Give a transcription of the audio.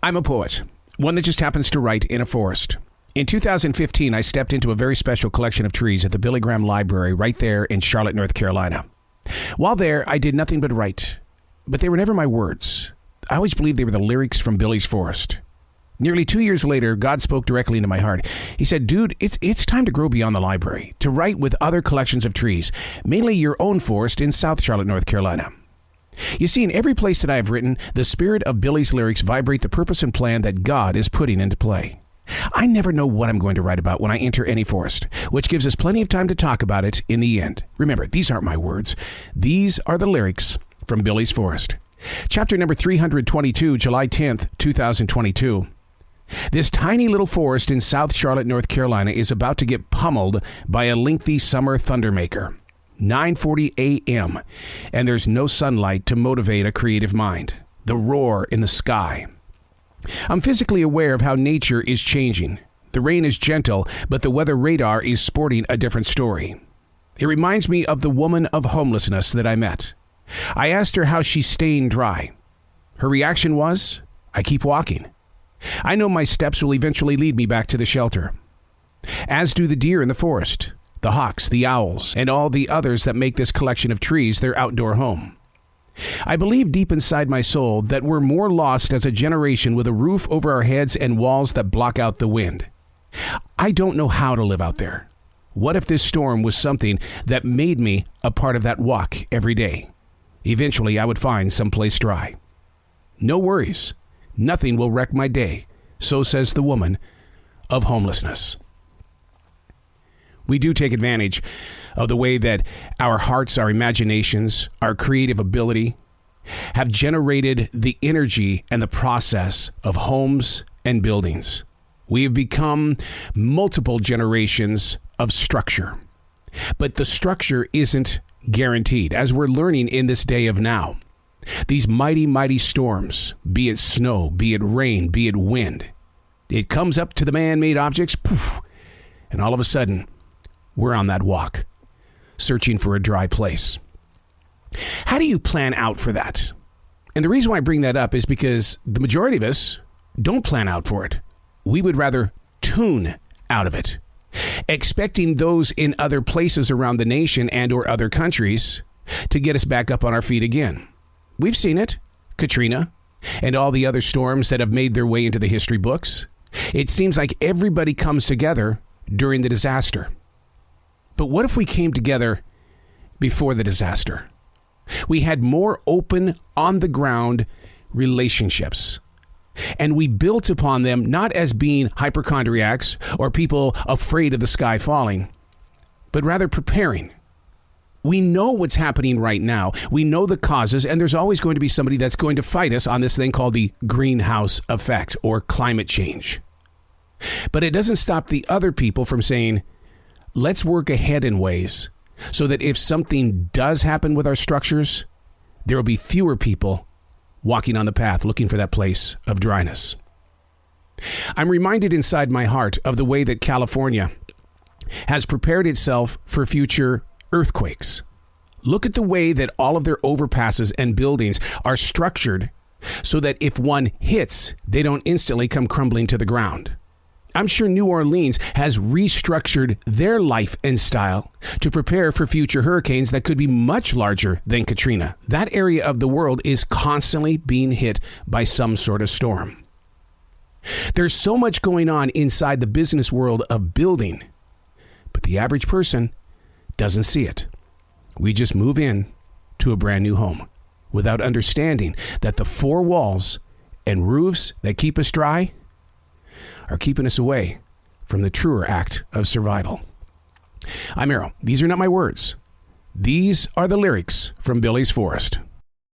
I'm a poet, one that just happens to write in a forest. In 2015, I stepped into a very special collection of trees at the Billy Graham Library right there in Charlotte, North Carolina. While there, I did nothing but write, but they were never my words. I always believed they were the lyrics from Billy's Forest. Nearly 2 years later, God spoke directly into my heart. He said, dude, it's time to grow beyond the library, to write with other collections of trees, mainly your own forest in South Charlotte, North Carolina. You see, in every place that I have written, the spirit of Billy's lyrics vibrate the purpose and plan that God is putting into play. I never know what I'm going to write about when I enter any forest, which gives us plenty of time to talk about it in the end. Remember, these aren't my words. These are the lyrics from Billy's Forest. Chapter number 322, July 10th, 2022. This tiny little forest in South Charlotte, North Carolina is about to get pummeled by a lengthy summer thundermaker. 9:40 a.m., and there's no sunlight to motivate a creative mind. The roar in the sky. I'm physically aware of how nature is changing. The rain is gentle, but the weather radar is sporting a different story. It reminds me of the woman of homelessness that I met. I asked her how she's staying dry. Her reaction was, I keep walking. I know my steps will eventually lead me back to the shelter. As do the deer in the forest, the hawks, the owls, and all the others that make this collection of trees their outdoor home. I believe deep inside my soul that we're more lost as a generation with a roof over our heads and walls that block out the wind. I don't know how to live out there. What if this storm was something that made me a part of that walk every day? Eventually, I would find someplace dry. No worries. Nothing will wreck my day, so says the woman of homelessness. We do take advantage of the way that our hearts, our imaginations, our creative ability have generated the energy and the process of homes and buildings. We have become multiple generations of structure. But the structure isn't guaranteed, as we're learning in this day of now. These mighty, mighty storms, be it snow, be it rain, be it wind, it comes up to the man-made objects, poof, and all of a sudden, we're on that walk, searching for a dry place. How do you plan out for that? And the reason why I bring that up is because the majority of us don't plan out for it. We would rather tune out of it, expecting those in other places around the nation and or other countries to get us back up on our feet again. We've seen it, Katrina, and all the other storms that have made their way into the history books. It seems like everybody comes together during the disaster. But what if we came together before the disaster? We had more open, on-the-ground relationships. And we built upon them not as being hypochondriacs or people afraid of the sky falling, but rather preparing. We know what's happening right now. We know the causes, and there's always going to be somebody that's going to fight us on this thing called the greenhouse effect or climate change. But it doesn't stop the other people from saying, let's work ahead in ways so that if something does happen with our structures, there will be fewer people walking on the path looking for that place of dryness. I'm reminded inside my heart of the way that California has prepared itself for future earthquakes. Look at the way that all of their overpasses and buildings are structured so that if one hits, they don't instantly come crumbling to the ground. I'm sure New Orleans has restructured their life and style to prepare for future hurricanes that could be much larger than Katrina. That area of the world is constantly being hit by some sort of storm. There's so much going on inside the business world of building, but the average person doesn't see it. We just move in to a brand new home without understanding that the four walls and roofs that keep us dry are keeping us away from the truer act of survival. I'm Arrow. These are not my words. These are the lyrics from Billy's Forest.